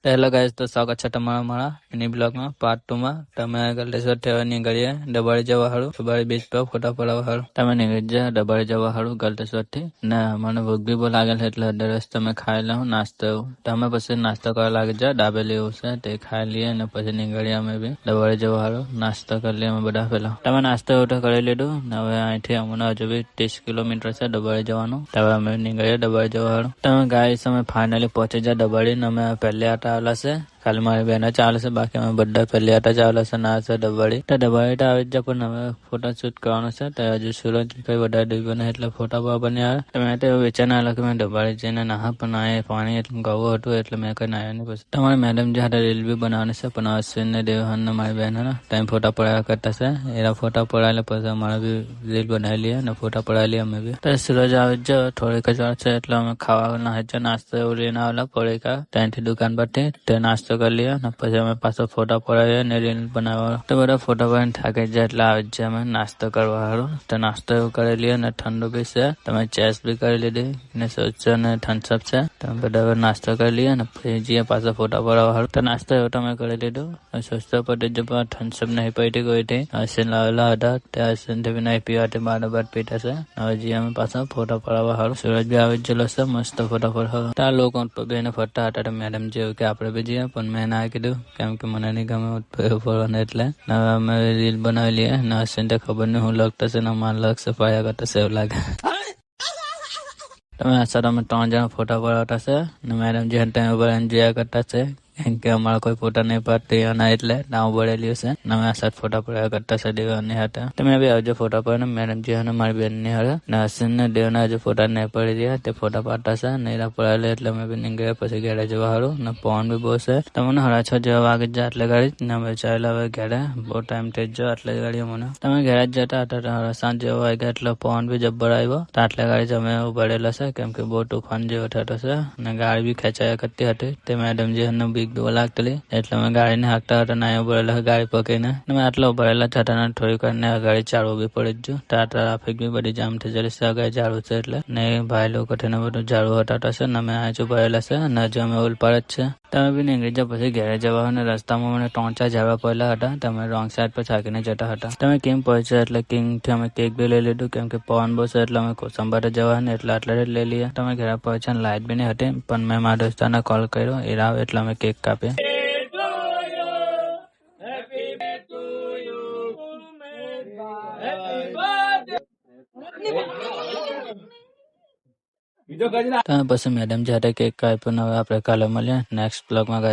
Hello guys, તો સ્વાગત છે તમારા મારા એની બ્લોગમાં પાર્ટ 2 માં. તમે ગલતેશ્વર થવા નીકળીએ ડબાળી જવા હારું, ડબાળી બીચ પર ફોટા પડાવવા હારું. તમે નીકળી જાય ડબાળી જવા હારું ગલતેશ્વર થી. ને મને ભૂખ બી બહુ લાગેલ છે એટલે દરસ તમે ખાઈ લઉં નાસ્તો એવું. તમે પછી નાસ્તો કરવા લાગી જાય, દાબેલી એવું છે તે ખાઈ લઈએ ને પછી નીકળીએ અમે બી ડબાળી જવા હારું. નાસ્તો કરી લઈએ અમે બધા પેલા. તમે નાસ્તો એવું તો કરી લીધું ને હવે અહીંથી અમને હજુ બી 30 કિલોમીટર છે ડબાળી જવાનું. હવે અમે નીકળીએ ડબાળી જવા હારું. તમે ગાઈસ અમે ફાઇનલી પહોંચી જાય ડબાળી ને અમે પહેલી આટા આવેલા છે. ખાલી મારી બહેનો ચાલે છે, બાકી અમે બધા પહેલી આટા ચાલે છે ના છે ડબાળી. તો ડબાળી તો આવી જ જાય પણ હવે ફોટો શૂટ કરવાનો છે. તો હજુ સૂરજ કઈ બધા ડૂબ્યો નહીં એટલે ફોટા બરાબર નહીં આવે. તો મેં તો એવું વિચાર આવેલો કે મેં ડબાળી જઈને નાહા પણ આ પાણી એટલું ગવું હતું એટલે મેં કઈ નાહ્યો નહીં. પછી તમારી મેડમ જે હાથે રીલ બી બનાવવાની છે પણ અશ્વિન ને દેવહન ને મારી બહેન ને ત્યાં ફોટા પડાવ્યા કરતા છે. એના ફોટા પડાવેલે પછી અમારે બી રીલ બનાવી લઈએ અને ફોટા પડાવી લઈએ અમે બી. તો સૂરજ આવી જ થોડીક જ વાર છે એટલે અમે ખાવા નાસ્તો એવું લઈને આવેલા પડીકા ત્યાંથી દુકાન પરથી તે નાસ્તો કરી લઈએ ને પછી અમે પાછો ફોટા પડાવીએ ને રીલ બનાવવા. તો બધા ફોટા પડીને થાકી જાય એટલે આવી જાય અમે નાસ્તો કરવા હારું. તો નાસ્તો એવું કરી લઈએ ને ઠંડુ બી છે. તમે ચેસ બી કરી લીધી ને સોચો ને થમ્સઅપ છે. તમે બધા નાસ્તો કરી લઈએ ને પછી જઈએ પાછો ફોટા પડાવવા હારું. તો નાસ્તો એવું તમે કરી લીધું. સોચતો પડી જ થમ્સઅપ નહીં પડી કોઈ થી હસીન લાવેલા હતા તે હસીન થી બી નહીં પીવા બાર પીતા છે. હવે જઈએ અમે પાછા ફોટા પડાવવા હારું. સૂરજ બી આવી ગયેલો છે મસ્ત ફોટા પડાવવા. તો આ લોકો બેને ફરતા હતા મેડમ જેવું કે આપણે બી જઈએ પણ મેં ના કીધું કેમ કે મને નહીં ગમે ફરવાનું એટલે. હવે અમે રીલ બનાવી લઈએ ને હસીન તો ખબર નહીં હું લગતા છે ને માર લગશે પાયા કરતા છે એવું લાગે. તમે સર અમે 3 જણા ફોટા પડાવતા છે ને મેડમ જે ત્યાં ઉપર એન્જોય કરતા છે કેમ કે અમારા કોઈ ફોટા નહીં પડતી અને એટલે નાવ બળેલી છે ને અમે આ સાત ફોટા પડ્યા કરતા છે દેવાની હતા. તમે બી આવજો ફોટા પડે મેડમ જે મારી બેન ની હતા ને હસીન ને દેવના હજુ ફોટા નહીં પડી રહ્યા તે ફોટા પાડતા છે ને એના પડેલા એટલે અમે બી નીકળ્યા પછી ઘેરે જવા હારું ને પવન બી બહુ છે. તમને 6:30 જેવા વાગે જાય એટલે ગાડી ને અમે ચાલ્યા હવે ઘેરે. બહુ ટાઈમ થઈ જ એટલે ગાડી મને તમે ઘેરે જ જતા હતા 7 જેવા વાગ્યા એટલે પવન બી જબ્બર આવ્યો તો આટલે ગાડી અમે ઉભરેલા છે કેમ કે બહુ તોફાન જેવો થતો છે ને ગાડી બી ખેંચાયા કરતી હતી. તે મેડમ જે લાગતલી એટલે અમે ગાડીને હાંકતા હતા ના ઉભરેલા ગાડી પકડીને અમે આટલા ઉભરેલા થતા ને થોડીક વાર ને ગાડી ચાલવું બી પડી જ ત્યાં ટ્રાફિક બી બધી જામ થઈ જશે ગાડી ચાલુ છે એટલે ને ભાઈ લોકો થઈને બધું ઝાડુ હટાતા છે ને અમે આ ઉભરેલા છે ને હજુ અમે ઉલપાડ જ છે. તમે બી નીકળી જાઓ પછી ઘેરે જવા અને રસ્તામાં મને 3-4 ઝાડવા પડેલા હતા. તમે રોંગ સાઈડ પર થાકીને જતા હતા. તમે કિંગ પહોંચ્યા એટલે કિંગ થી અમે કેક બી લઈ લીધું કેમ કે પવન બહુ છે એટલે અમે કોસંબર જવા ને એટલે આટલે જ લઈ લઈએ. તમે ઘેરે પહોંચ્યા લાઈટ બી નહીં હતી પણ મેં મારા દોસ્તારને કોલ કર્યો એ આવે એટલે અમે કેક કાપીએ. પછી મેડમ જયારે કેક કાપ્યું હવે આપણે કાલે મળીએ નેક્સ્ટ બ્લોગમાં.